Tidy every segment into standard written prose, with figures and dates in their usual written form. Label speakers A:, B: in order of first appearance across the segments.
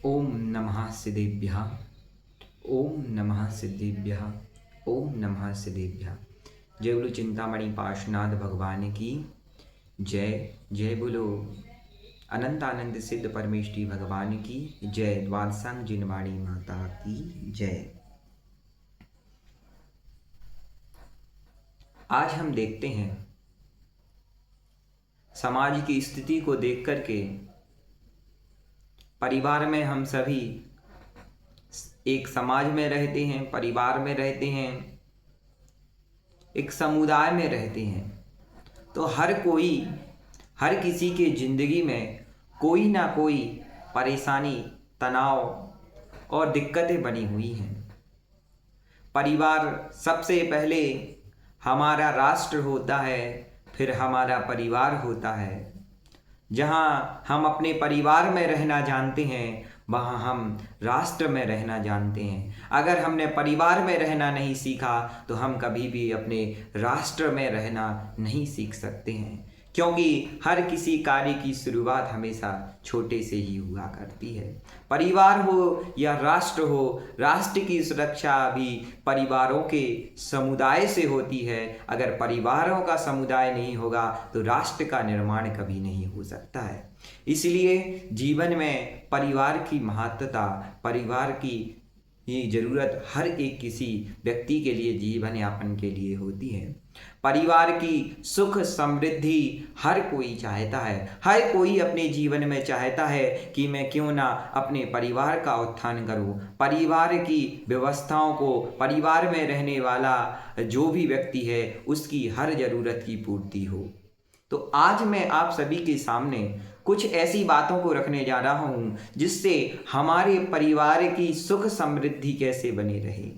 A: ओम नमः सिद्धेभ्यः। ओम नमः सिद्धेभ्यः। ओम नमः सिद्धेभ्यः। जय बोलो चिंतामणि पार्श्वनाथ भगवान की जय। जय बोलो अनंत आनंद सिद्ध परमेष्ठी भगवान की जय। द्वादशांग जिनवाणी माता की जय। आज हम देखते हैं समाज की स्थिति को देख करके परिवार में हम सभी एक समाज में रहते हैं, परिवार में रहते हैं, एक समुदाय में रहते हैं। तो हर किसी के जिंदगी में कोई ना कोई परेशानी, तनाव और दिक्कतें बनी हुई हैं। परिवार सबसे पहले हमारा राष्ट्र होता है, फिर हमारा परिवार होता है। जहाँ हम अपने परिवार में रहना जानते हैं, वहाँ हम राष्ट्र में रहना जानते हैं। अगर हमने परिवार में रहना नहीं सीखा तो हम कभी भी अपने राष्ट्र में रहना नहीं सीख सकते हैं, क्योंकि हर किसी कार्य की शुरुआत हमेशा छोटे से ही हुआ करती है। परिवार हो या राष्ट्र हो, राष्ट्र की सुरक्षा भी परिवारों के समुदाय से होती है। अगर परिवारों का समुदाय नहीं होगा तो राष्ट्र का निर्माण कभी नहीं हो सकता है। इसलिए जीवन में परिवार की महत्वता, परिवार की ये जरूरत हर एक किसी व्यक्ति के लिए, जीवन यापन के लिए होती है। परिवार की सुख समृद्धि हर कोई चाहता है। हर कोई अपने जीवन में चाहता है कि मैं क्यों ना अपने परिवार का उत्थान करूं। परिवार की व्यवस्थाओं को, परिवार में रहने वाला जो भी व्यक्ति है उसकी हर जरूरत की पूर्ति हो। तो आज मैं आप सभी के सामने कुछ ऐसी बातों को रखने जा रहा हूं जिससे हमारे परिवार की सुख समृद्धि कैसे बनी रहे।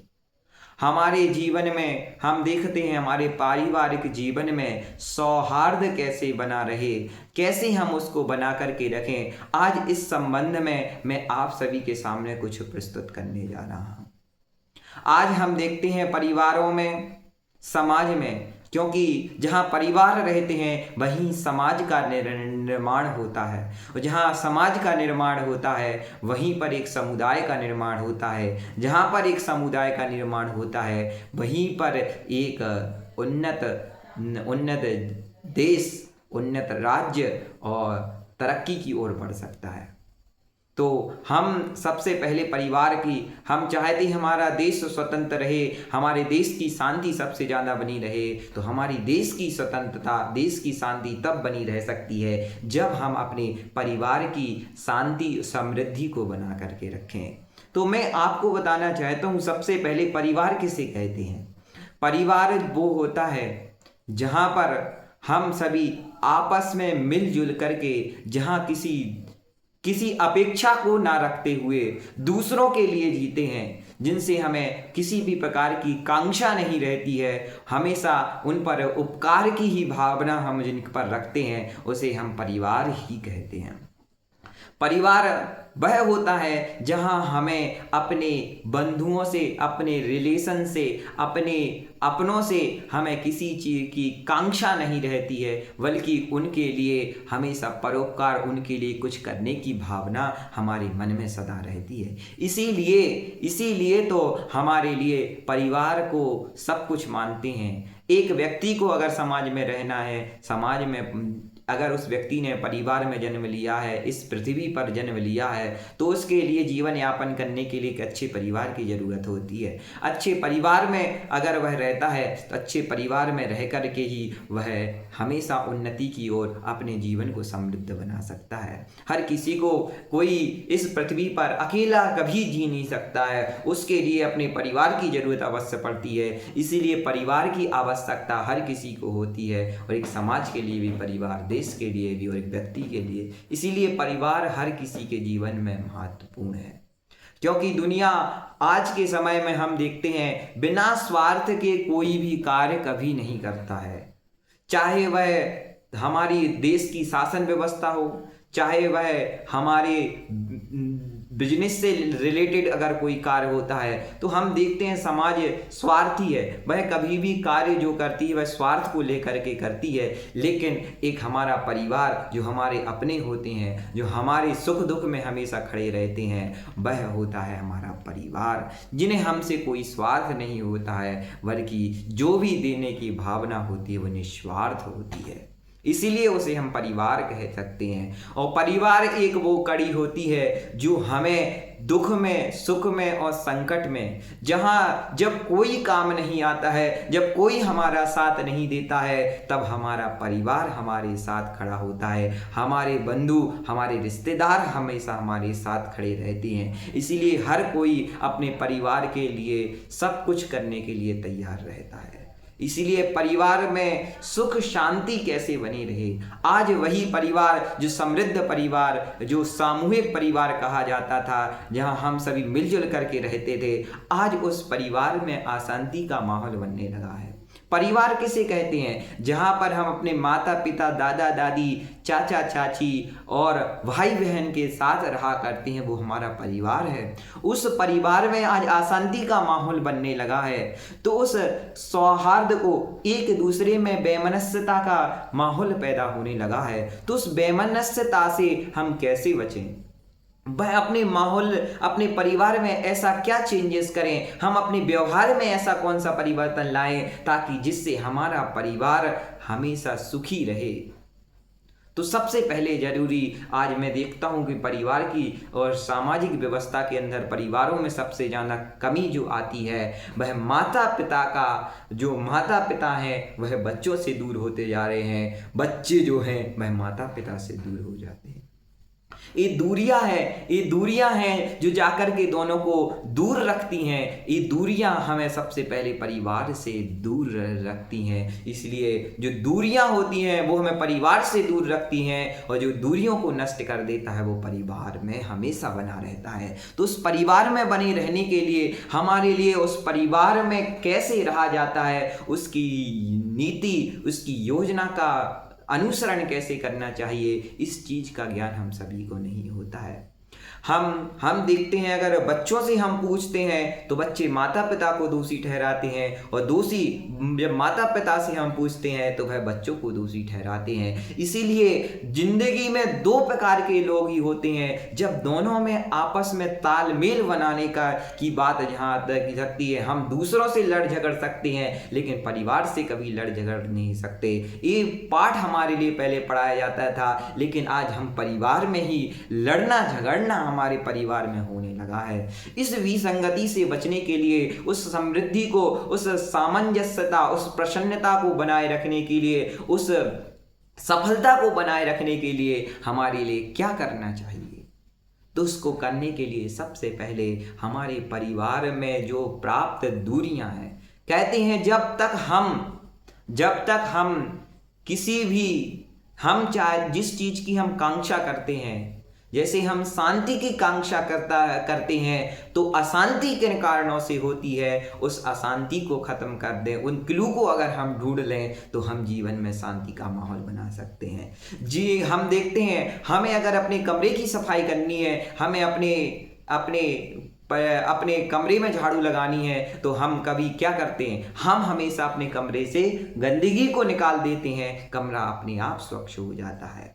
A: हमारे जीवन में हम देखते हैं हमारे पारिवारिक जीवन में सौहार्द कैसे बना रहे, कैसे हम उसको बना करके रखें। आज इस संबंध में मैं आप सभी के सामने कुछ प्रस्तुत करने जा रहा हूं। आज हम देखते हैं परिवारों में, समाज में, क्योंकि जहाँ परिवार रहते हैं वहीं समाज का निर्माण होता है, और जहाँ समाज का निर्माण होता है वहीं पर एक समुदाय का निर्माण होता है। जहाँ पर एक समुदाय का निर्माण होता है वहीं पर एक उन्नत देश, उन्नत राज्य और तरक्की की ओर बढ़ सकता है। तो हम सबसे पहले परिवार की, हम चाहते हैं हमारा देश स्वतंत्र रहे, हमारे देश की शांति सबसे ज़्यादा बनी रहे। तो हमारी देश की स्वतंत्रता, देश की शांति तब बनी रह सकती है जब हम अपने परिवार की शांति समृद्धि को बना करके रखें। तो मैं आपको बताना चाहता हूँ सबसे पहले परिवार किसे कहते हैं। परिवार वो होता है जहाँ पर हम सभी आपस में मिलजुल करके, जहाँ किसी अपेक्षा को ना रखते हुए दूसरों के लिए जीते हैं, जिनसे हमें किसी भी प्रकार की कांक्षा नहीं रहती है। हमेशा उन पर उपकार की ही भावना हम जिन पर रखते हैं उसे हम परिवार ही कहते हैं। परिवार वह होता है जहां हमें अपने बंधुओं से, अपने रिलेशन से, अपने अपनों से हमें किसी चीज़ की कांक्षा नहीं रहती है, बल्कि उनके लिए हमेशा परोपकार, उनके लिए कुछ करने की भावना हमारे मन में सदा रहती है। इसीलिए तो हमारे लिए परिवार को सब कुछ मानते हैं। एक व्यक्ति को अगर समाज में रहना है, समाज में अगर उस व्यक्ति ने परिवार में जन्म लिया है, इस पृथ्वी पर जन्म लिया है, तो उसके लिए जीवन यापन करने के लिए एक अच्छे परिवार की ज़रूरत होती है। अच्छे परिवार में अगर वह रहता है तो अच्छे परिवार में रह कर के ही वह हमेशा उन्नति की ओर अपने जीवन को समृद्ध बना सकता है। हर किसी को, कोई इस पृथ्वी पर अकेला कभी जी नहीं सकता है, उसके लिए अपने परिवार की ज़रूरत अवश्य पड़ती है। इसीलिए परिवार की आवश्यकता हर किसी को होती है, और एक समाज के लिए भी परिवार, देश के लिए भी और एक व्यक्ति के लिए। इसीलिए परिवार हर किसी के जीवन में महत्वपूर्ण है, क्योंकि दुनिया आज के समय में हम देखते हैं बिना स्वार्थ के कोई भी कार्य कभी नहीं करता है। चाहे वह हमारी देश की शासन व्यवस्था हो, चाहे वह हमारे बिजनेस से रिलेटेड अगर कोई कार्य होता है तो हम देखते हैं समाज स्वार्थी है, वह कभी भी कार्य जो करती है वह स्वार्थ को लेकर के करती है। लेकिन एक हमारा परिवार जो हमारे अपने होते हैं, जो हमारे सुख दुख में हमेशा खड़े रहते हैं, वह होता है हमारा परिवार, जिन्हें हमसे कोई स्वार्थ नहीं होता है, बल्कि जो भी देने की भावना होती है वो निस्वार्थ होती है। इसीलिए उसे हम परिवार कह सकते हैं। और परिवार एक वो कड़ी होती है जो हमें दुख में, सुख में और संकट में, जहाँ जब कोई काम नहीं आता है, जब कोई हमारा साथ नहीं देता है, तब हमारा परिवार हमारे साथ खड़ा होता है। हमारे बंधु, हमारे रिश्तेदार हमेशा हमारे साथ खड़े रहते हैं। इसीलिए हर कोई अपने परिवार के लिए सब कुछ करने के लिए तैयार रहता है। इसीलिए परिवार में सुख शांति कैसे बनी रहे, आज वही परिवार जो समृद्ध परिवार, जो सामूहिक परिवार कहा जाता था, जहां हम सभी मिलजुल करके रहते थे, आज उस परिवार में अशांति का माहौल बनने लगा है। परिवार किसे कहते हैं? जहां पर हम अपने माता पिता, दादा दादी, चाचा चाची और भाई बहन के साथ रहा करते हैं, वो हमारा परिवार है। उस परिवार में आज अशांति का माहौल बनने लगा है, तो उस सौहार्द को, एक दूसरे में बेमनस्यता का माहौल पैदा होने लगा है, तो उस बेमनस्यता से हम कैसे बचें? वह अपने माहौल, अपने परिवार में ऐसा क्या चेंजेस करें, हम अपने व्यवहार में ऐसा कौन सा परिवर्तन लाएं ताकि जिससे हमारा परिवार हमेशा सुखी रहे। तो सबसे पहले जरूरी आज मैं देखता हूं कि परिवार की और सामाजिक व्यवस्था के अंदर परिवारों में सबसे ज़्यादा कमी जो आती है वह माता पिता का, जो माता पिता हैं वह बच्चों से दूर होते जा रहे हैं, बच्चे जो हैं वह माता पिता से दूर हो जाते हैं। ये दूरियां हैं जो जाकर के दोनों को दूर रखती हैं। ये दूरियां हमें सबसे पहले परिवार से दूर रखती हैं। इसलिए जो दूरियां होती हैं वो हमें परिवार से दूर रखती हैं, और जो दूरियों को नष्ट कर देता है वो परिवार में हमेशा बना रहता है। तो उस परिवार में बने रहने के लिए हमारे लिए उस परिवार में कैसे रहा जाता है, उसकी नीति, उसकी योजना का अनुसरण कैसे करना चाहिए, इस चीज का ज्ञान हम सभी को नहीं होता है। हम देखते हैं, अगर बच्चों से हम पूछते हैं तो बच्चे माता पिता को दोषी ठहराते हैं, और दोषी जब माता पिता से हम पूछते हैं तो वह बच्चों को दोषी ठहराते हैं। इसीलिए जिंदगी में दो प्रकार के लोग ही होते हैं, जब दोनों में आपस में तालमेल बनाने की बात जहाँ तक सकती है। हम दूसरों से लड़ झगड़ सकते हैं लेकिन परिवार से कभी लड़ झगड़ नहीं सकते। ये पाठ हमारे लिए पहले पढ़ाया जाता था, लेकिन आज हम परिवार में ही लड़ना झगड़ना हमारे परिवार में होने लगा है। इस विसंगति से बचने के लिए, उस समृद्धि को, उस सामंजस्यता, उस प्रसन्नता को बनाए रखने के लिए, उस सफलता को बनाए रखने के लिए हमारे लिए क्या करना चाहिए? तो उसको करने के लिए सबसे पहले हमारे परिवार में जो प्राप्त दूरियां हैं, कहते हैं जब तक हम किसी भी, हम चाहे जिस चीज की हम कांक्षा करते हैं, जैसे हम शांति की कांक्षा करते हैं तो अशांति किन कारणों से होती है, उस अशांति को खत्म कर दें, उन क्लू को अगर हम ढूंढ लें तो हम जीवन में शांति का माहौल बना सकते हैं। जी, हम देखते हैं, हमें अगर अपने कमरे की सफाई करनी है, हमें अपने कमरे में झाड़ू लगानी है, तो हम कभी क्या करते हैं, हम हमेशा अपने कमरे से गंदगी को निकाल देते हैं, कमरा अपने आप स्वच्छ हो जाता है।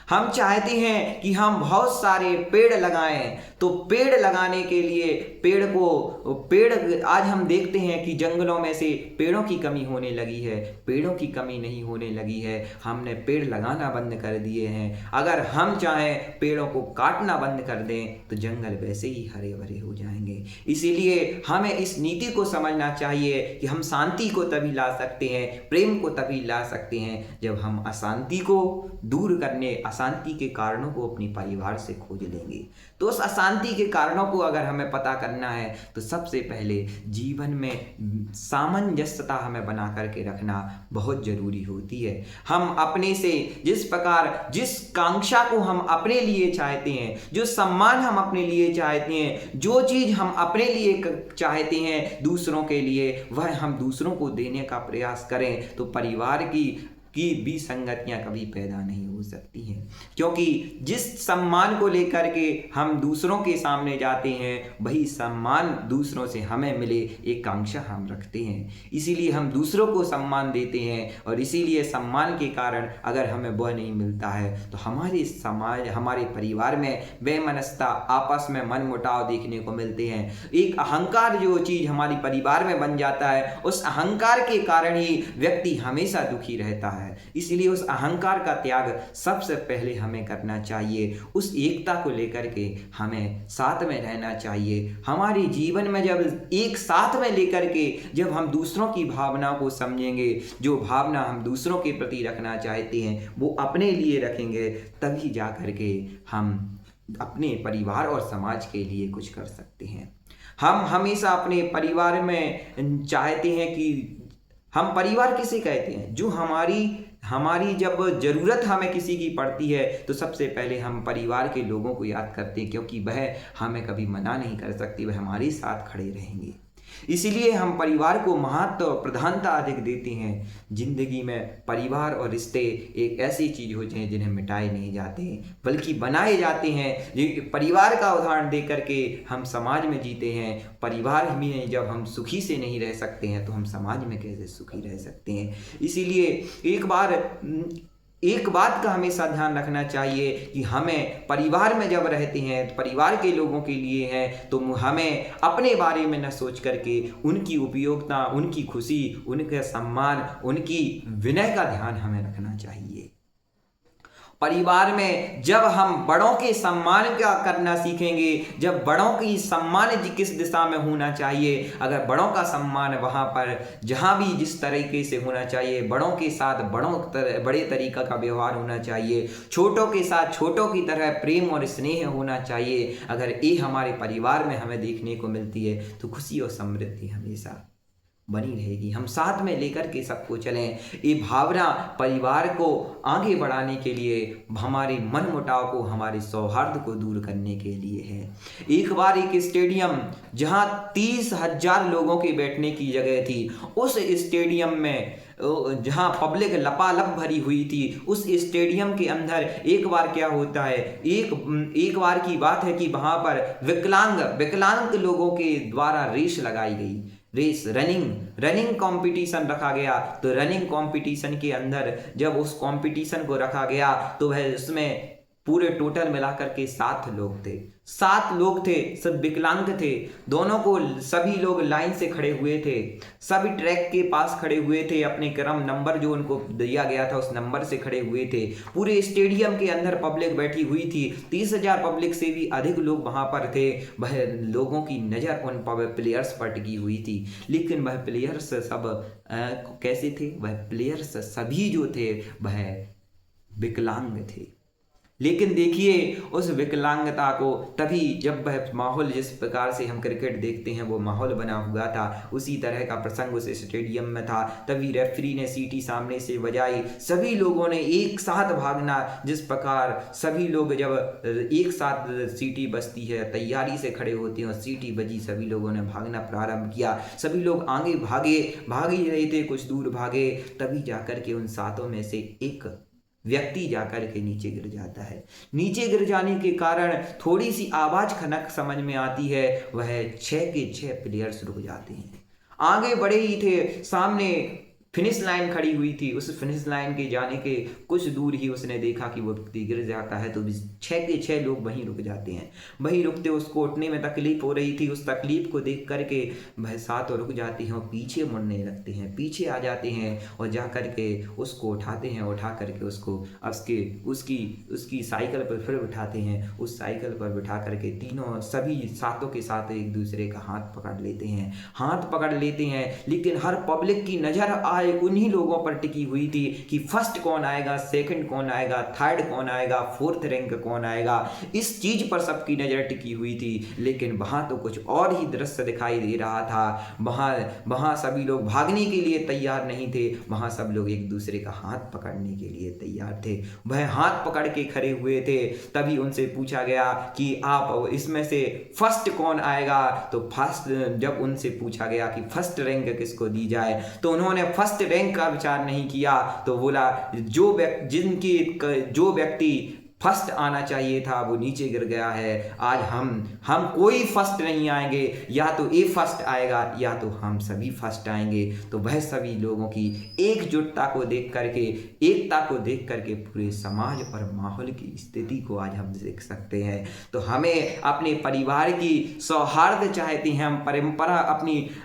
A: हम चाहते हैं कि हम बहुत सारे पेड़ लगाएं, तो पेड़ लगाने के लिए पेड़ आज हम देखते हैं कि जंगलों में से पेड़ों की कमी होने लगी है। पेड़ों की कमी नहीं होने लगी है, हमने पेड़ लगाना बंद कर दिए हैं। अगर हम चाहें पेड़ों को काटना बंद कर दें तो जंगल वैसे ही हरे भरे हो जाएंगे। इसीलिए हमें इस नीति को समझना चाहिए कि हम शांति को तभी ला सकते हैं, प्रेम को तभी ला सकते हैं, जब हम अशांति को दूर करने, अशांति के कारणों को अपने परिवार से खोज लेंगे। तो उस अशांति के कारणों को अगर हमें पता करना है तो सबसे पहले जीवन में सामंजस्यता हमें बना करके रखना बहुत जरूरी होती है। हम अपने से जिस कांक्षा को हम अपने लिए चाहते हैं, जो सम्मान हम अपने लिए चाहते हैं, जो चीज हम अपने लिए चाहते हैं दूसरों के लिए, वह हम दूसरों को देने का प्रयास करें, तो परिवार की विसंगतियां कभी पैदा नहीं हो सकती हैं, क्योंकि जिस सम्मान को लेकर के हम दूसरों के सामने जाते हैं वही सम्मान दूसरों से हमें मिले एक आकांक्षा हम रखते हैं। इसीलिए हम दूसरों को सम्मान देते हैं और इसीलिए सम्मान के कारण अगर हमें वह नहीं मिलता है तो हमारे समाज, हमारे परिवार में बेमनस्ता, आपस में मनमुटाव देखने को मिलते हैं। एक अहंकार जो चीज़ हमारी परिवार में बन जाता है, उस अहंकार के कारण ही व्यक्ति हमेशा दुखी रहता है। इसलिए उस अहंकार का त्याग सबसे पहले हमें करना चाहिए। उस एकता को लेकर के हमें साथ में रहना चाहिए। हमारे जीवन में जब एक साथ में लेकर के जब हम दूसरों की भावना को समझेंगे, जो भावना हम दूसरों के प्रति रखना चाहते हैं वो अपने लिए रखेंगे, तभी जा कर के हम अपने परिवार और समाज के लिए कुछ कर सकते हैं। हम हमेशा अपने परिवार में चाहते हैं कि हम परिवार किसे कहते हैं, जो हमारी जब ज़रूरत हमें किसी की पड़ती है तो सबसे पहले हम परिवार के लोगों को याद करते हैं, क्योंकि वह हमें कभी मना नहीं कर सकती, वह हमारे साथ खड़े रहेंगे। इसीलिए हम परिवार को महत्व और प्रधानता अधिक देते हैं। जिंदगी में परिवार और रिश्ते एक ऐसी चीज़ होते हैं जिन्हें मिटाए नहीं जाते बल्कि बनाए जाते हैं। परिवार का उदाहरण दे करके हम समाज में जीते हैं। परिवार में जब हम सुखी से नहीं रह सकते हैं तो हम समाज में कैसे सुखी रह सकते हैं। इसीलिए एक बात का हमेशा ध्यान रखना चाहिए कि हमें परिवार में जब रहते हैं, परिवार के लोगों के लिए हैं, तो हमें अपने बारे में न सोच करके उनकी उपयोगिता, उनकी खुशी, उनके सम्मान, उनकी विनय का ध्यान हमें रखना चाहिए। परिवार में जब हम बड़ों के सम्मान का करना सीखेंगे, जब बड़ों की सम्मान किस दिशा में होना चाहिए, अगर बड़ों का सम्मान वहाँ पर जहाँ भी जिस तरीके से होना चाहिए, बड़ों के साथ बड़े तरीका का व्यवहार होना चाहिए, छोटों के साथ छोटों की तरह प्रेम और स्नेह होना चाहिए, अगर ये हमारे परिवार में हमें देखने को मिलती है तो खुशी और समृद्धि हमेशा बनी रहेगी। हम साथ में लेकर के सबको चलें। ये भावना परिवार को आगे बढ़ाने के लिए, हमारे मन मुटाव को, हमारे सौहार्द को दूर करने के लिए है। एक बार एक स्टेडियम जहां 30,000 लोगों के बैठने की जगह थी, उस स्टेडियम में जहां पब्लिक लपालप भरी हुई थी, उस स्टेडियम के अंदर एक बार क्या होता है, एक बार की बात है कि वहां पर विकलांग लोगों के द्वारा रेस लगाई गई। रेस रनिंग कंपटीशन रखा गया। तो रनिंग कंपटीशन के अंदर जब उस कंपटीशन को रखा गया तो वह उसमें पूरे टोटल मिलाकर के 7 लोग थे, सब विकलांग थे। दोनों को सभी लोग लाइन से खड़े हुए थे, सभी ट्रैक के पास खड़े हुए थे, अपने क्रम नंबर जो उनको दिया गया था उस नंबर से खड़े हुए थे। पूरे स्टेडियम के अंदर पब्लिक बैठी हुई थी, 30,000 पब्लिक से भी अधिक लोग वहां पर थे। वह लोगों की नज़र उन प्लेयर्स पर टिकी हुई थी, लेकिन वह प्लेयर्स सब कैसे थे, वह प्लेयर्स सभी जो थे वह विकलांग थे। लेकिन देखिए उस विकलांगता को तभी जब वह माहौल, जिस प्रकार से हम क्रिकेट देखते हैं वो माहौल बना हुआ था, उसी तरह का प्रसंग उस स्टेडियम में था। तभी रेफरी ने सीटी सामने से बजाई, सभी लोगों ने एक साथ भागना। जिस प्रकार सभी लोग जब एक साथ सीटी बजती है, तैयारी से खड़े होते हैं और सीटी बजी, सभी लोगों ने भागना प्रारंभ किया। सभी लोग आगे भाग ही रहे थे, कुछ दूर भागे, तभी जाकर के उन 7 में से एक व्यक्ति जाकर के नीचे गिर जाता है। नीचे गिर जाने के कारण थोड़ी सी आवाज खनक समझ में आती है, वह 6 के 6 प्लेयर्स रुक जाते हैं। आगे बढ़े ही थे, सामने फिनिश लाइन खड़ी हुई थी। उस फिनिश लाइन के जाने के कुछ दूर ही उसने देखा कि वो व्यक्ति गिर जाता है, तो 6 के 6 लोग वहीं रुक जाते हैं। वहीं रुकते उसको उठने में तकलीफ हो रही थी। उस तकलीफ को देख करके वह 7 रुक जाते हैं और पीछे मुड़ने लगते हैं, पीछे आ जाते हैं और जा करके उसको उठाते हैं। उठा करके उसको उसकी साइकिल पर फिर बिठाते हैं। उस साइकिल पर बिठा करके तीनों सभी 7 के साथ एक दूसरे का हाथ पकड़ लेते हैं। लेकिन हर पब्लिक की नज़र आए उन्हीं लोगों पर टिकी हुई थी कि फर्स्ट कौन आएगा, सेकंड कौन आएगा, थर्ड कौन आएगा, 4th रैंक कौन आएगा। इस चीज पर सबकी नजर टिकी हुई थी। लेकिन वहां तो कुछ और ही दृश्य दिखाई दे रहा था। वहां सभी लोग भागने के लिए तैयार नहीं थे, वहां सब लोग एक दूसरे का हाथ पकड़ने के लिए तैयार थे। वह हाथ पकड़ के खड़े हुए थे। तभी उनसे पूछा गया कि आप इसमें से फर्स्ट कौन आएगा। तो फर्स्ट जब उनसे पूछा गया कि फर्स्ट रैंक किसको दी जाए, तो उन्होंने फर्स्ट फर्स्ट रैंक का विचार नहीं किया, तो बोला जो व्यक्ति फर्स्ट आना चाहिए था वो नीचे गिर गया है। आज हम कोई फर्स्ट नहीं आएंगे, या तो ए फर्स्ट आएगा या तो हम सभी फर्स्ट आएंगे। तो वह सभी लोगों की एकजुटता को देख करके, एकता को देख करके पूरे समाज और माहौल की स्थिति को आज हम देख सकते हैं। तो हमें अपने परिवार की सौहार्द चाहते हैं, हम परंपरा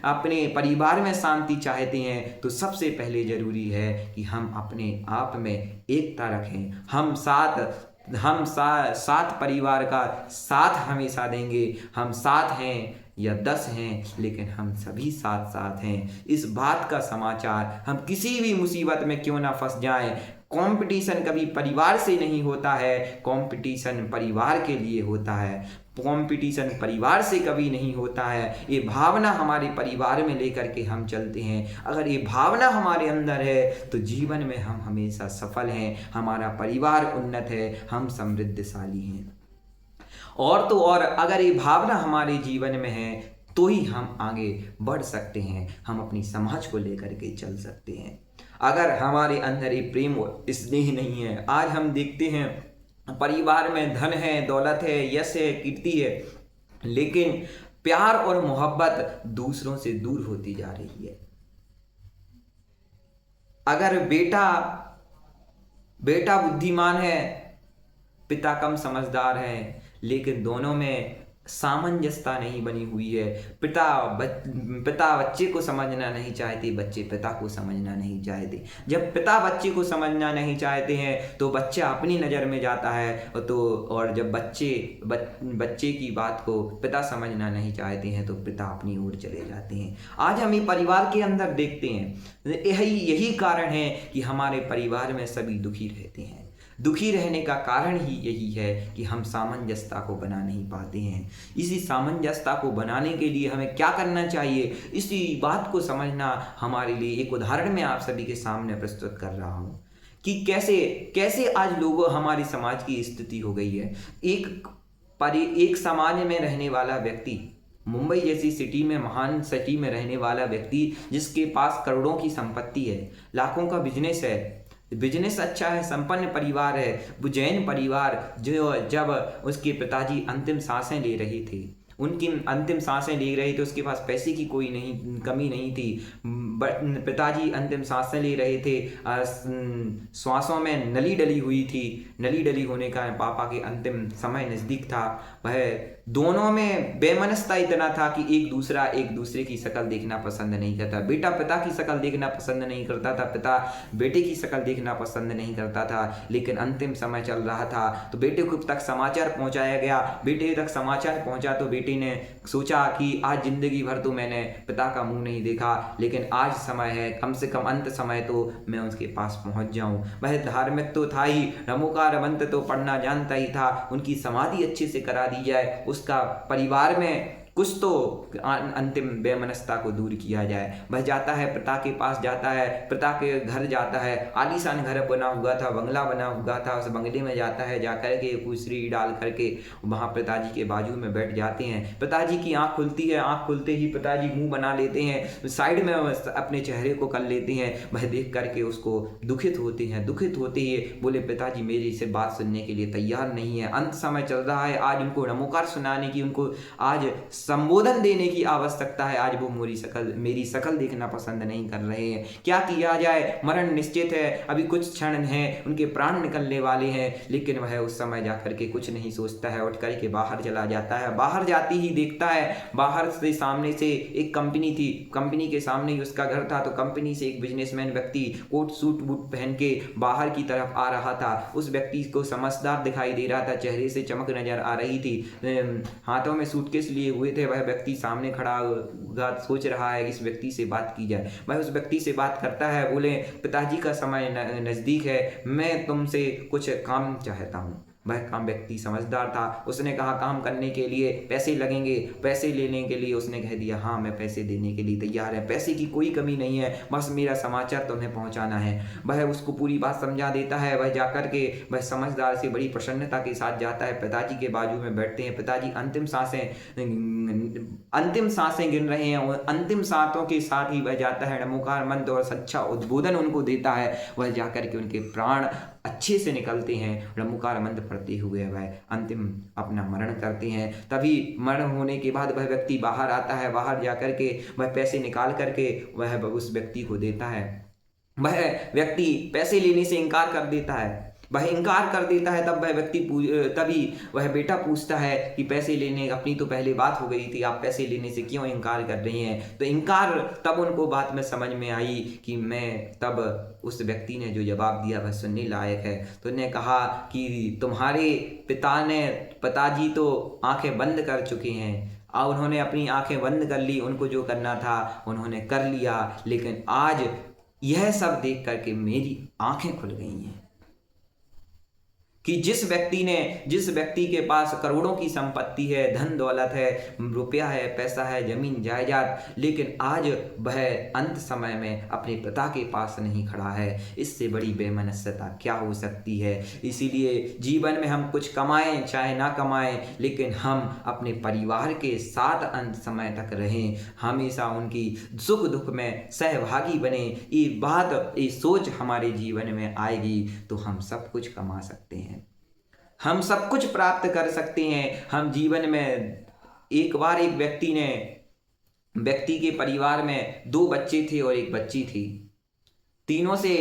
A: अपने परिवार में शांति चाहते हैं, तो सबसे पहले जरूरी है कि हम अपने आप में एकता रखें। हम साथ परिवार का साथ हमेशा देंगे। हम 7 हैं या 10 हैं, लेकिन हम सभी साथ हैं। इस बात का समाचार, हम किसी भी मुसीबत में क्यों ना फंस जाएं, कंपटीशन कभी परिवार से नहीं होता है, कंपटीशन परिवार के लिए होता है। कंपटीशन परिवार से कभी नहीं होता है। ये भावना हमारे परिवार में लेकर के हम चलते हैं। अगर ये भावना हमारे अंदर है तो जीवन में हम हमेशा सफल हैं, हमारा परिवार उन्नत है, हम समृद्धशाली हैं। और तो और अगर ये भावना हमारे जीवन में है तो ही हम आगे बढ़ सकते हैं, हम अपनी समाज को लेकर के चल सकते हैं। अगर हमारे अंदर ये प्रेम और स्नेह नहीं है, आज हम देखते हैं परिवार में धन है, दौलत है, यश है, कीर्ति है, लेकिन प्यार और मोहब्बत दूसरों से दूर होती जा रही है। अगर बेटा बुद्धिमान है, पिता कम समझदार है, लेकिन दोनों में सामंजस्यता नहीं बनी हुई है। पिता बच्चे को समझना नहीं चाहते, बच्चे पिता को समझना नहीं चाहते। जब पिता बच्चे को समझना नहीं चाहते हैं तो बच्चा अपनी नज़र में जाता है, और जब बच्चे की बात को पिता समझना नहीं चाहते हैं तो पिता अपनी ओर चले जाते हैं। आज हम ये परिवार के अंदर देखते हैं, यही कारण है कि हमारे परिवार में सभी दुखी रहते हैं। दुखी रहने का कारण ही यही है कि हम सामंजस्यता को बना नहीं पाते हैं। इसी सामंजस्यता को बनाने के लिए हमें क्या करना चाहिए, इसी बात को समझना हमारे लिए एक उदाहरण मैं आप सभी के सामने प्रस्तुत कर रहा हूँ कि कैसे आज लोगों हमारी समाज की स्थिति हो गई है। एक समाज में रहने वाला व्यक्ति, मुंबई जैसी सिटी में, महान सिटी में रहने वाला व्यक्ति, जिसके पास करोड़ों की संपत्ति है, लाखों का बिजनेस अच्छा है, संपन्न परिवार है, वो जैन परिवार, जो जब उसके पिताजी अंतिम सांसें ले रहे थे, उसके पास पैसे की कोई कमी नहीं थी। पिताजी अंतिम सांसें ले रहे थे, श्वासों में नली डली हुई थी, नली डली होने का पापा के अंतिम समय नज़दीक था। वह दोनों में बेमनस्ता इतना था कि एक दूसरे की शक्ल देखना पसंद नहीं करता। बेटा पिता की शक्ल देखना पसंद नहीं करता था, पिता बेटे की शक्ल देखना पसंद नहीं करता था। लेकिन अंतिम समय चल रहा था तो बेटे को तक समाचार पहुंचाया गया। बेटे तक समाचार पहुंचा तो बेटे ने सोचा कि आज जिंदगी भर तो मैंने पिता का मुंह नहीं देखा, लेकिन आज समय है, कम से कम अंत समय तो मैं उसके पास पहुंच जाऊं। वह धार्मिक तो था ही, नमोकार मंत्र तो पढ़ना जानता ही था। उनकी समाधि अच्छे से करा दी जाए, उसका परिवार में कुछ तो अंतिम बेमनस्ता को दूर किया जाए। वह जाता है, पिता के पास जाता है, पिता के घर जाता है। आलीशान घर बना हुआ था, बंगला बना हुआ था। उस बंगले में जाता है, जाकर के कुर्सी डाल करके वहाँ पिताजी के बाजू में बैठ जाते हैं। पिताजी की आँख खुलती है, आँख खुलते ही पिताजी मुंह बना लेते हैं, साइड में अपने चेहरे को कर लेते हैं। वह देख करके उसको दुखित होते ही बोले, पिताजी मेरी से बात सुनने के लिए तैयार नहीं है, अंत समय चल रहा है, आज उनको नमोकार सुनाने की, उनको आज संबोधन देने की आवश्यकता है। आज वो मेरी शकल देखना पसंद नहीं कर रहे हैं। क्या किया जाए, मरण निश्चित है, अभी कुछ क्षण हैं, उनके प्राण निकलने वाले हैं। लेकिन वह उस समय जाकर के कुछ नहीं सोचता है, उठ करके बाहर चला जाता है। बाहर जाती ही देखता है, बाहर से सामने से एक कंपनी थी, कंपनी के सामने ही उसका घर था। तो कंपनी से एक बिजनेसमैन व्यक्ति कोट सूट बूट पहन के बाहर की तरफ आ रहा था। उस व्यक्ति को समझदार दिखाई दे रहा था, चेहरे से चमक नजर आ रही थी, हाथों में सूटकेस लिए हुए थे। वह व्यक्ति सामने खड़ा सोच रहा है कि इस व्यक्ति से बात की जाए। वह उस व्यक्ति से बात करता है, बोले पिताजी का समय नज़दीक है, मैं तुमसे कुछ काम चाहता हूँ। वह काम व्यक्ति समझदार था। उसने कहा काम करने के लिए पैसे लगेंगे, पैसे लेने के लिए उसने कह दिया हाँ मैं पैसे देने के लिए तैयार है, पैसे की कोई कमी नहीं है, बस मेरा समाचार तुम्हें पहुंचाना है। वह उसको पूरी बात समझा देता है। वह जाकर के वह समझदार से बड़ी प्रसन्नता के साथ जाता है, पिताजी के बाजू में बैठते हैं। पिताजी अंतिम सांसें गिन रहे हैं और अंतिम सांसों के साथ ही वह जाता है, नमोकार मंत्र और सच्चा उद्बोधन उनको देता है। वह जाकर के उनके प्राण अच्छे से निकलते हैं। नमोकार मंत्र पढ़ते हुए वह अंतिम अपना मरण करते हैं। तभी मरण होने के बाद वह व्यक्ति बाहर आता है। बाहर जाकर के वह पैसे निकाल करके वह उस व्यक्ति को देता है। वह व्यक्ति पैसे लेने से इनकार कर देता है। वह इनकार कर देता है। तब वह व्यक्ति तभी वह बेटा पूछता है कि पैसे लेने अपनी तो पहले बात हो गई थी, आप पैसे लेने से क्यों इनकार कर रही हैं? तो इनकार तब उनको बात में समझ में आई कि मैं तब उस व्यक्ति ने जो जवाब दिया वह सुनने लायक है। तो उन्होंने कहा कि तुम्हारे पिताजी तो आंखें बंद कर चुके हैं और उन्होंने अपनी आंखें बंद कर ली, उनको जो करना था उन्होंने कर लिया, लेकिन आज यह सब देख करके मेरी आंखें खुल गई हैं कि जिस व्यक्ति के पास करोड़ों की संपत्ति है, धन दौलत है, रुपया है, पैसा है, जमीन जायदाद, लेकिन आज वह अंत समय में अपने पिता के पास नहीं खड़ा है, इससे बड़ी बेमनस्यता क्या हो सकती है। इसीलिए जीवन में हम कुछ कमाएं चाहे ना कमाएं, लेकिन हम अपने परिवार के साथ अंत समय तक रहें, हमेशा उनकी सुख दुख में सहभागी बने। ये सोच हमारे जीवन में आएगी तो हम सब कुछ कमा सकते हैं, हम सब कुछ प्राप्त कर सकते हैं। हम जीवन में एक बार एक व्यक्ति के परिवार में 2 बच्चे थे और 1 बच्ची थी। तीनों से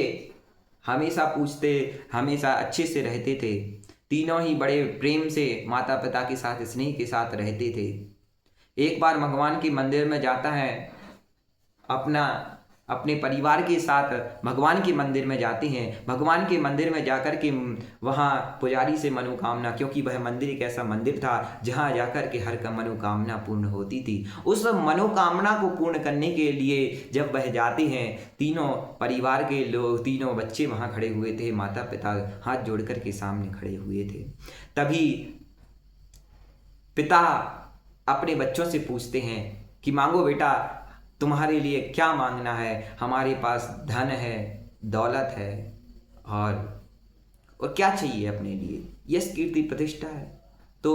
A: हमेशा पूछते, हमेशा अच्छे से रहते थे। तीनों ही बड़े प्रेम से माता पिता के साथ स्नेह के साथ रहते थे। एक बार भगवान के मंदिर में जाता है, अपने परिवार के साथ भगवान के मंदिर में जाते हैं। भगवान के मंदिर में जाकर के वहाँ पुजारी से मनोकामना, क्योंकि वह मंदिर एक ऐसा मंदिर था जहाँ जाकर के हर का मनोकामना पूर्ण होती थी। उस मनोकामना को पूर्ण करने के लिए जब वह जाते हैं, तीनों परिवार के लोग, तीनों बच्चे वहाँ खड़े हुए थे, माता पिता हाथ जोड़ कर के सामने खड़े हुए थे। तभी पिता अपने बच्चों से पूछते हैं कि मांगो बेटा, तुम्हारे लिए क्या मांगना है? हमारे पास धन है, दौलत है और क्या चाहिए अपने लिए? यश कीर्ति प्रतिष्ठा है। तो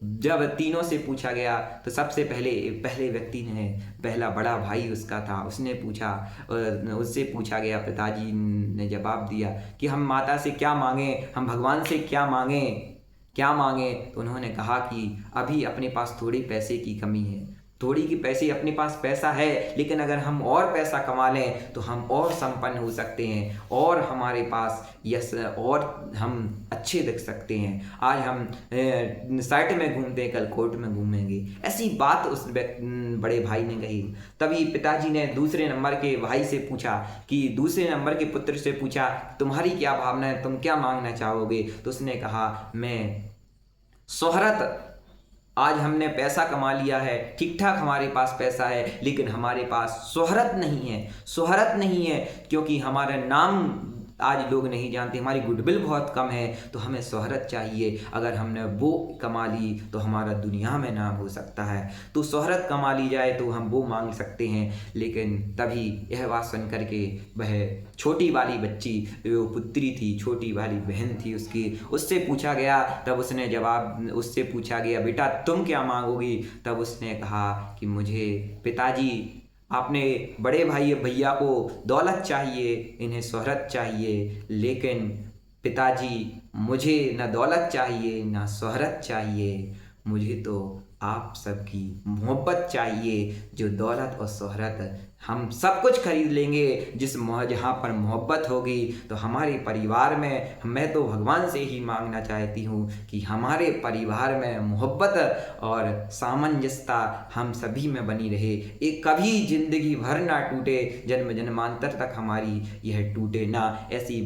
A: जब तीनों से पूछा गया तो सबसे पहले व्यक्ति ने, पहला बड़ा भाई उसका था, उससे पूछा गया। पिताजी ने जवाब दिया कि हम माता से क्या मांगें, हम भगवान से क्या मांगें? तो उन्होंने कहा कि अभी अपने पास थोड़े पैसे की कमी है, थोड़ी की पैसे, अपने पास पैसा है, लेकिन अगर हम और पैसा कमा लें तो हम और संपन्न हो सकते हैं और हमारे पास यश और हम अच्छे दिख सकते हैं। आज हम शर्ट में घूमते हैं, कल कोट में घूमेंगे। ऐसी बात उस बड़े भाई ने कही। तभी पिताजी ने दूसरे नंबर के भाई से पूछा कि दूसरे नंबर के पुत्र से पूछा, तुम्हारी क्या भावना है, तुम क्या मांगना चाहोगे? तो उसने कहा, मैं शोहरत, आज हमने पैसा कमा लिया है, ठीक ठाक हमारे पास पैसा है, लेकिन हमारे पास शोहरत नहीं है, क्योंकि हमारा नाम आज लोग नहीं जानते, हमारी गुडविल बहुत कम है, तो हमें शोहरत चाहिए। अगर हमने वो कमा ली तो हमारा दुनिया में नाम हो सकता है, तो शोहरत कमा ली जाए तो हम वो मांग सकते हैं। लेकिन तभी यह बात सुन करके वह छोटी वाली बच्ची, जो पुत्री थी, छोटी वाली बहन थी उससे पूछा गया। तब उससे पूछा गया, बेटा तुम क्या मांगोगी? तब उसने कहा कि मुझे पिताजी, आपने बड़े भैया को दौलत चाहिए, इन्हें शोहरत चाहिए, लेकिन पिताजी मुझे न दौलत चाहिए न शोहरत चाहिए, मुझे तो आप सबकी मोहब्बत चाहिए। जो दौलत और शोहरत हम सब कुछ खरीद लेंगे, जहाँ पर मोहब्बत होगी तो हमारे परिवार में, मैं तो भगवान से ही मांगना चाहती हूँ कि हमारे परिवार में मोहब्बत और सामंजस्यता हम सभी में बनी रहे, एक कभी जिंदगी भर ना टूटे, जन्म जन्मांतर तक हमारी यह टूटे ना। ऐसी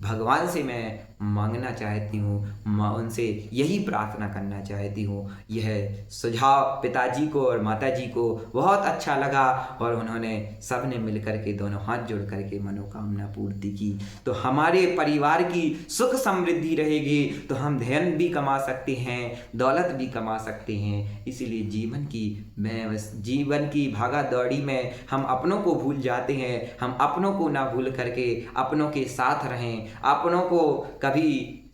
A: भगवान से मैं मांगना चाहती हूँ, मैं उनसे यही प्रार्थना करना चाहती हूँ। यह सुझाव पिताजी को और माताजी को बहुत अच्छा लगा और उन्होंने सब ने मिल कर के दोनों हाथ जोड़ करके मनोकामना पूर्ति की। तो हमारे परिवार की सुख समृद्धि रहेगी तो हम धन भी कमा सकते हैं, दौलत भी कमा सकते हैं। इसीलिए जीवन की भागा दौड़ी में हम अपनों को भूल जाते हैं। हम अपनों को ना भूल करके अपनों के साथ रहें, अपनों को कभी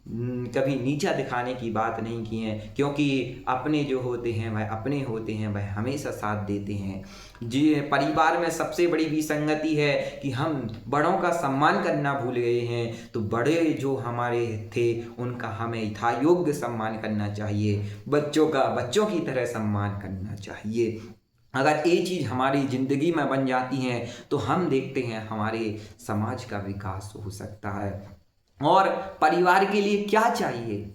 A: नीचा दिखाने की बात नहीं की है, क्योंकि अपने जो होते हैं वह अपने होते हैं, वह हमेशा साथ देते हैं। जी, परिवार में सबसे बड़ी विसंगति है कि हम बड़ों का सम्मान करना भूल गए हैं। तो बड़े जो हमारे थे उनका हमें यथायोग्य सम्मान करना चाहिए, बच्चों का बच्चों की तरह सम्मान करना चाहिए। अगर ये चीज़ हमारी ज़िंदगी में बन जाती हैं तो हम देखते हैं हमारे समाज का विकास हो सकता है। और परिवार के लिए क्या चाहिए?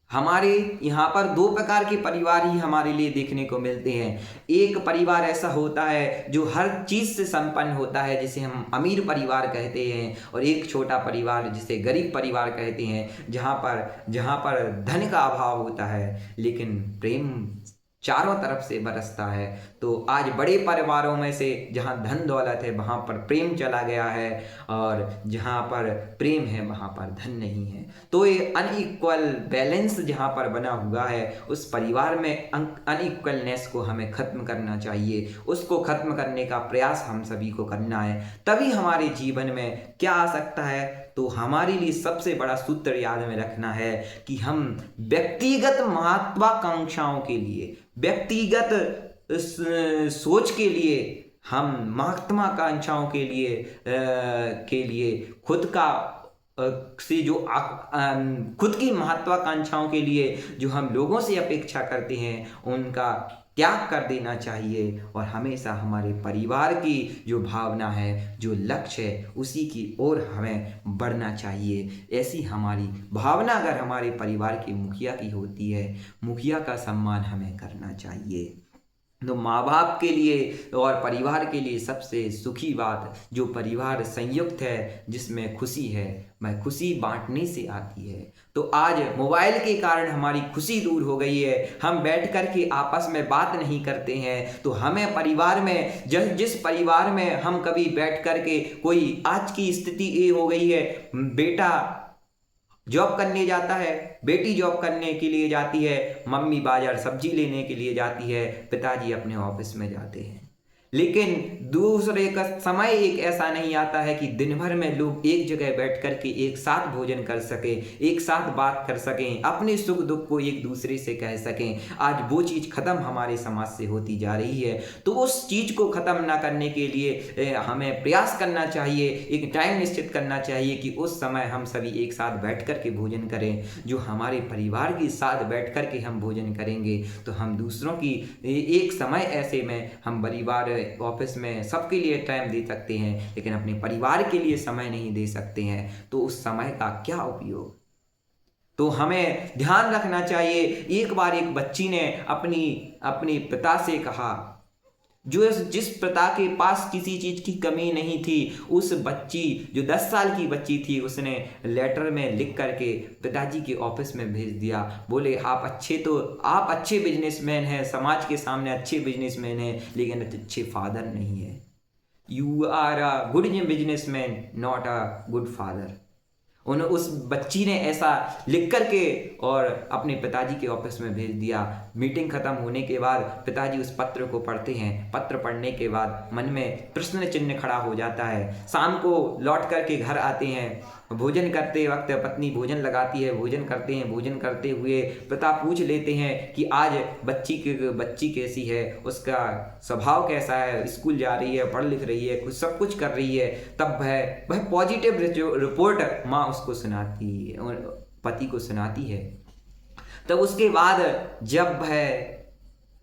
A: हमारे यहाँ पर दो प्रकार के परिवार ही हमारे लिए देखने को मिलते हैं। एक परिवार ऐसा होता है जो हर चीज़ से संपन्न होता है, जिसे हम अमीर परिवार कहते हैं, और एक छोटा परिवार जिसे गरीब परिवार कहते हैं, जहाँ पर धन का अभाव होता है लेकिन प्रेम चारों तरफ से बरसता है। तो आज बड़े परिवारों में से जहाँ धन दौलत है वहाँ पर प्रेम चला गया है, और जहाँ पर प्रेम है वहाँ पर धन नहीं है। तो ये अनइक्वल बैलेंस जहाँ पर बना हुआ है, उस परिवार में अनइक्वलनेस को हमें ख़त्म करना चाहिए। उसको ख़त्म करने का प्रयास हम सभी को करना है। तभी हमारे जीवन में क्या आ सकता है? तो हमारे लिए सबसे बड़ा सूत्र याद में रखना है कि हम व्यक्तिगत महत्वाकांक्षाओं के लिए, व्यक्तिगत सोच के लिए, हम महत्वाकांक्षाओं के लिए खुद का से जो खुद की महत्वाकांक्षाओं के लिए जो हम लोगों से अपेक्षा करते हैं उनका त्याग कर देना चाहिए, और हमेशा हमारे परिवार की जो भावना है, जो लक्ष्य है, उसी की ओर हमें बढ़ना चाहिए। ऐसी हमारी भावना अगर हमारे परिवार के मुखिया की होती है, मुखिया का सम्मान हमें करना चाहिए। तो माँ बाप के लिए और परिवार के लिए सबसे सुखी बात जो परिवार संयुक्त है, जिसमें खुशी है, वह खुशी बांटने से आती है। तो आज मोबाइल के कारण हमारी खुशी दूर हो गई है, हम बैठ कर के आपस में बात नहीं करते हैं। तो हमें परिवार में जिस परिवार में हम कभी बैठ कर के, कोई आज की स्थिति ये हो गई है, बेटा जॉब करने जाता है, बेटी जॉब करने के लिए जाती है, मम्मी बाजार सब्जी लेने के लिए जाती है, पिताजी अपने ऑफिस में जाते हैं। लेकिन दूसरे का समय एक ऐसा नहीं आता है कि दिन भर में लोग एक जगह बैठ कर के एक साथ भोजन कर सकें, एक साथ बात कर सकें, अपने सुख दुख को एक दूसरे से कह सकें। आज वो चीज़ ख़त्म हमारे समाज से होती जा रही है। तो उस चीज़ को ख़त्म ना करने के लिए हमें प्रयास करना चाहिए, एक टाइम निश्चित करना चाहिए कि उस समय हम सभी एक साथ बैठ कर के भोजन करें। जो हमारे परिवार के साथ बैठ कर के हम भोजन करेंगे तो हम दूसरों की एक समय ऐसे में हम परिवार ऑफिस में सबके लिए टाइम दे सकते हैं, लेकिन अपने परिवार के लिए समय नहीं दे सकते हैं। तो उस समय का क्या उपयोग? तो हमें ध्यान रखना चाहिए। एक बार एक बच्ची ने अपने पिता से कहा, जिस पिता के पास किसी चीज़ की कमी नहीं थी, उस बच्ची जो 10 साल की बच्ची थी, उसने लेटर में लिख करके पिताजी के ऑफिस में भेज दिया। बोले आप अच्छे बिजनेसमैन हैं, समाज के सामने अच्छे बिजनेसमैन हैं, लेकिन अच्छे फादर नहीं है। You are a good businessman, not a good father. उस बच्ची ने ऐसा लिख करके और अपने पिताजी के ऑफिस में भेज दिया। मीटिंग खत्म होने के बाद पिताजी उस पत्र को पढ़ते हैं। पत्र पढ़ने के बाद मन में प्रश्न चिन्ह खड़ा हो जाता है। शाम को लौट करके घर आते हैं, भोजन करते वक्त पत्नी भोजन लगाती है, भोजन करते हैं। भोजन करते हुए पिता पूछ लेते हैं कि आज बच्ची कैसी है, उसका स्वभाव कैसा है, स्कूल जा रही है, पढ़ लिख रही है, सब कुछ कर रही है। तब वह पॉजिटिव रिपोर्ट माँ उसको सुनाती है, पति को सुनाती है। तब उसके बाद जब वह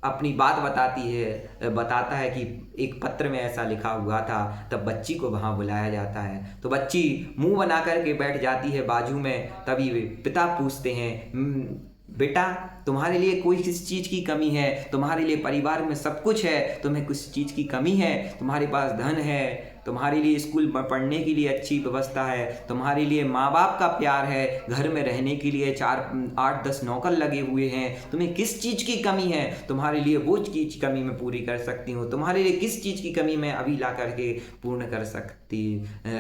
A: अपनी बात बताता है कि एक पत्र में ऐसा लिखा हुआ था, तब बच्ची को वहाँ बुलाया जाता है। तो बच्ची मुंह बना करके बैठ जाती है बाजू में। तभी पिता पूछते हैं, बेटा तुम्हारे लिए कोई किसी चीज़ की कमी है, तुम्हारे लिए परिवार में सब कुछ है, तुम्हें कुछ चीज़ की कमी है, तुम्हारे पास धन है, तुम्हारे लिए स्कूल पढ़ने के लिए अच्छी व्यवस्था है, तुम्हारे लिए माँ बाप का प्यार है, घर में रहने के लिए 4-8-10 नौकर लगे हुए हैं, तुम्हें किस चीज़ की कमी है, तुम्हारे लिए वो चीज़ कमी मैं पूरी कर सकती हूँ, तुम्हारे लिए किस चीज़ की कमी मैं अभी ला करके पूर्ण कर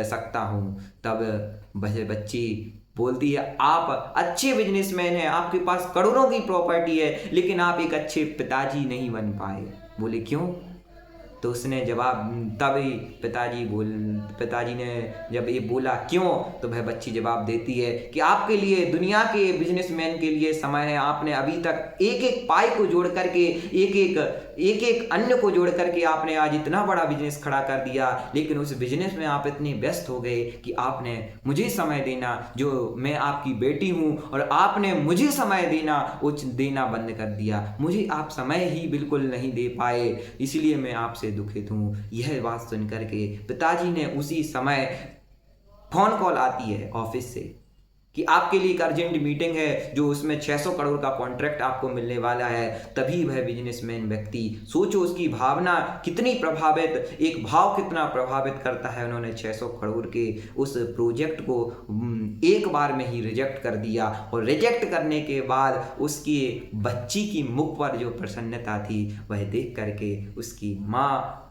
A: सकता हूँ। तब वह बच्ची बोलती है, आप अच्छे बिजनेसमैन हैं, आपके पास करोड़ों की प्रॉपर्टी है, लेकिन आप एक अच्छे पिताजी नहीं बन पाए। बोले क्यों? तो उसने जवाब तभी पिताजी ने जब ये बोला क्यों, तो वह बच्ची जवाब देती है कि आपके लिए दुनिया के बिजनेसमैन के लिए समय है, आपने अभी तक एक एक पाई को जोड़ करके एक एक अन्य को जोड़ करके आपने आज इतना बड़ा बिजनेस खड़ा कर दिया, लेकिन उस बिजनेस में आप इतने व्यस्त हो गए कि आपने मुझे समय देना, जो मैं आपकी बेटी हूँ, और आपने मुझे समय देना बंद कर दिया, मुझे आप समय ही बिल्कुल नहीं दे पाए, इसलिए मैं आपसे दुखित हूँ। यह बात सुन करके पिताजी ने उसी समय फोन कॉल आती है ऑफिस से कि आपके लिए एक अर्जेंट मीटिंग है, जो उसमें 600 करोड़ का कॉन्ट्रैक्ट आपको मिलने वाला है। तभी वह बिजनेसमैन व्यक्ति, सोचो उसकी भावना कितनी प्रभावित, एक भाव कितना प्रभावित करता है। उन्होंने 600 करोड़ के उस प्रोजेक्ट को एक बार में ही रिजेक्ट कर दिया, और रिजेक्ट करने के बाद उसकी बच्ची की मुख पर जो प्रसन्नता थी वह देख करके उसकी माँ,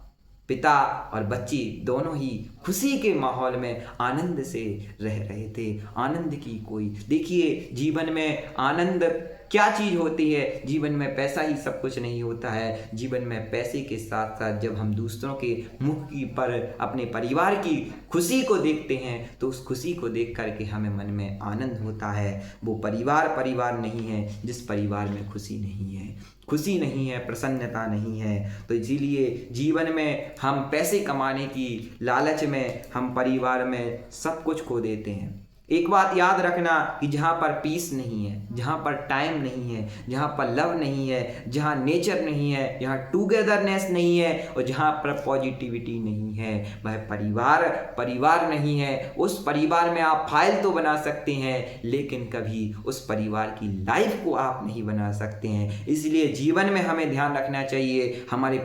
A: पिता और बच्ची दोनों ही खुशी के माहौल में आनंद से रह रहे थे। आनंद की कोई, देखिए जीवन में आनंद क्या चीज़ होती है, जीवन में पैसा ही सब कुछ नहीं होता है। जीवन में पैसे के साथ साथ जब हम दूसरों के मुख की पर अपने परिवार की खुशी को देखते हैं, तो उस खुशी को देख करके हमें मन में आनंद होता है। वो परिवार नहीं है जिस परिवार में खुशी नहीं है, प्रसन्नता नहीं है। तो इसीलिए जीवन में हम पैसे कमाने की लालच में हम परिवार में सब कुछ खो देते हैं। एक बात याद रखना कि जहाँ पर पीस नहीं है, जहाँ पर टाइम नहीं है, जहाँ पर लव नहीं है, जहाँ नेचर नहीं है, जहाँ टुगेदरनेस नहीं है, और जहाँ पर पॉजिटिविटी नहीं है, वह परिवार नहीं है। उस परिवार में आप फाइल तो बना सकते हैं, लेकिन कभी उस परिवार की लाइफ को आप नहीं बना सकते हैं। इसलिए जीवन में हमें ध्यान रखना चाहिए, हमारे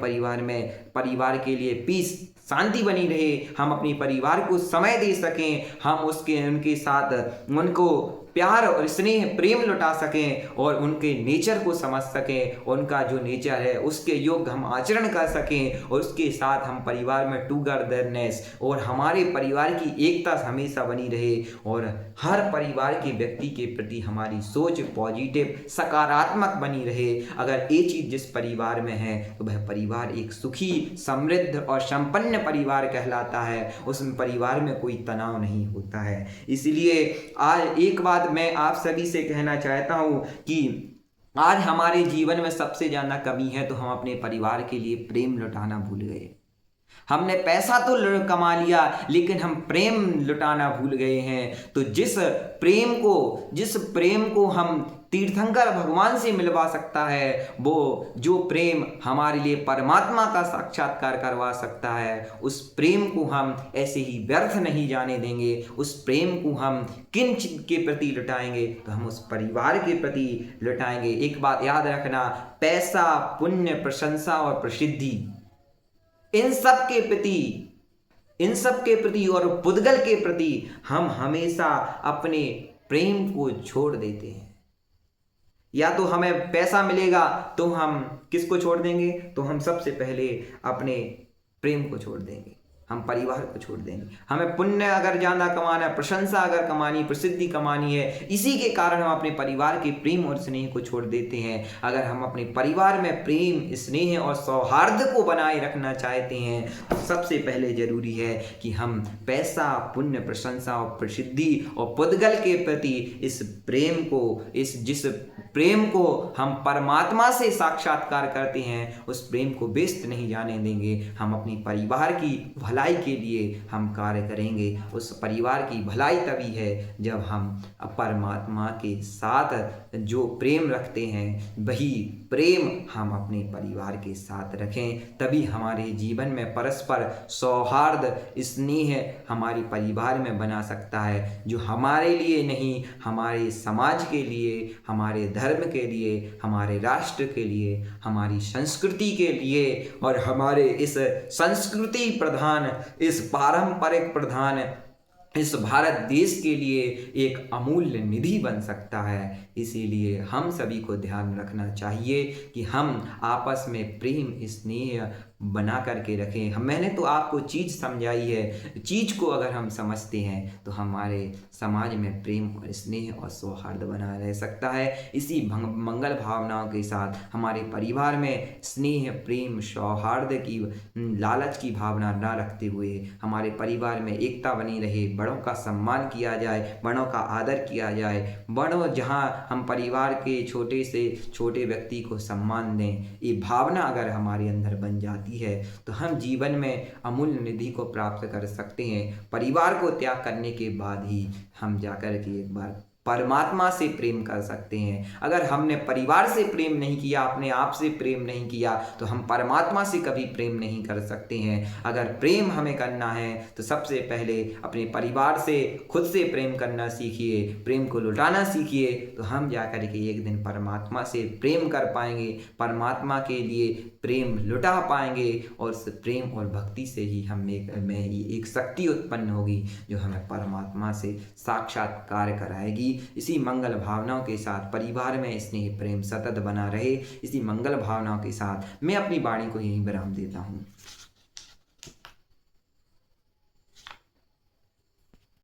A: परिवार के लिए पीस, शांति बनी रहे, हम अपने परिवार को समय दे सकें, हम उनके साथ उनको प्यार और स्नेह प्रेम लुटा सकें, और उनके नेचर को समझ सकें, उनका जो नेचर है उसके योग्य हम आचरण कर सकें, और उसके साथ हम परिवार में टुगेदरनेस और हमारे परिवार की एकता हमेशा बनी रहे, और हर परिवार के व्यक्ति के प्रति हमारी सोच पॉजिटिव सकारात्मक बनी रहे। अगर ये चीज़ जिस परिवार में है तो वह परिवार एक सुखी, समृद्ध और संपन्न परिवार कहलाता है। उस परिवार में कोई तनाव नहीं होता है। इसलिए आज एक बात मैं आप सभी से कहना चाहता हूं कि आज हमारे जीवन में सबसे ज्यादा कमी है तो हम अपने परिवार के लिए प्रेम लुटाना भूल गए। हमने पैसा तो कमा लिया, लेकिन हम प्रेम लुटाना भूल गए हैं। तो जिस प्रेम को हम तीर्थंकर भगवान से मिलवा सकता है, वो जो प्रेम हमारे लिए परमात्मा का साक्षात्कार करवा सकता है, उस प्रेम को हम ऐसे ही व्यर्थ नहीं जाने देंगे। उस प्रेम को हम किन के प्रति लुटाएंगे, तो हम उस परिवार के प्रति लुटाएंगे। एक बात याद रखना, पैसा, पुण्य, प्रशंसा और प्रसिद्धि, इन सब के प्रति और पुद्गल के प्रति हम हमेशा अपने प्रेम को छोड़ देते हैं। या तो हमें पैसा मिलेगा तो हम किसको छोड़ देंगे, तो हम सबसे पहले अपने प्रेम को छोड़ देंगे, हम परिवार को छोड़ देंगे। हमें पुण्य अगर ज्यादा कमाना है, प्रशंसा अगर कमानी, प्रसिद्धि कमानी है, इसी के कारण हम अपने परिवार के प्रेम और स्नेह को छोड़ देते हैं। अगर हम अपने परिवार में प्रेम, स्नेह और सौहार्द को बनाए रखना चाहते हैं तो सबसे पहले जरूरी है कि हम पैसा, पुण्य, प्रशंसा और प्रसिद्धि और पुद्गल के प्रति इस प्रेम को, जिस प्रेम को हम परमात्मा से साक्षात्कार करते हैं, उस प्रेम को व्यस्त नहीं जाने देंगे। हम अपनी परिवार की भलाई के लिए हम कार्य करेंगे। उस परिवार की भलाई तभी है जब हम परमात्मा के साथ जो प्रेम रखते हैं वही प्रेम हम अपने परिवार के साथ रखें, तभी हमारे जीवन में परस्पर सौहार्द स्नेह हमारे परिवार में बना सकता है, जो हमारे लिए नहीं, हमारे समाज के लिए, हमारे धर्म के लिए, हमारे राष्ट्र के लिए, हमारी संस्कृति के लिए और हमारे इस संस्कृति प्रधान, इस पारंपरिक प्रधान इस भारत देश के लिए एक अमूल्य निधि बन सकता है। इसीलिए हम सभी को ध्यान रखना चाहिए कि हम आपस में प्रेम स्नेह बना करके रखें। मैंने तो आपको चीज़ समझाई है, चीज़ को अगर हम समझते हैं तो हमारे समाज में प्रेम और स्नेह और सौहार्द बना रह सकता है। इसी मंगल भावनाओं के साथ हमारे परिवार में स्नेह प्रेम सौहार्द की लालच की भावना न रखते हुए हमारे परिवार में एकता बनी रहे, बड़ों का सम्मान किया जाए, बड़ों का आदर किया जाए, बड़ों जहाँ हम परिवार के छोटे से छोटे व्यक्ति को सम्मान दें, ये भावना अगर हमारे अंदर बन जाती है तो हम जीवन में अमूल्य निधि को प्राप्त कर सकते हैं। परिवार को त्याग करने के बाद ही हम जाकर के एक बार परमात्मा से प्रेम कर सकते हैं। अगर हमने परिवार से प्रेम नहीं किया, अपने आप से प्रेम नहीं किया, तो हम परमात्मा से कभी प्रेम नहीं कर सकते हैं। अगर प्रेम हमें करना है तो सबसे पहले अपने परिवार से खुद से प्रेम करना सीखिए, प्रेम को लुटाना सीखिए, तो हम जाकर के एक दिन परमात्मा से प्रेम कर पाएंगे, परमात्मा के लिए प्रेम लुटा पाएंगे और उस प्रेम और भक्ति से ही में एक शक्ति उत्पन्न होगी जो हमें परमात्मा से साक्षात्कार कराएगी। इसी मंगल भावनाओं के साथ परिवार में स्नेह प्रेम सतत बना रहे, इसी मंगल भावनाओं के साथ मैं अपनी वाणी को यहीं विराम देता हूँ।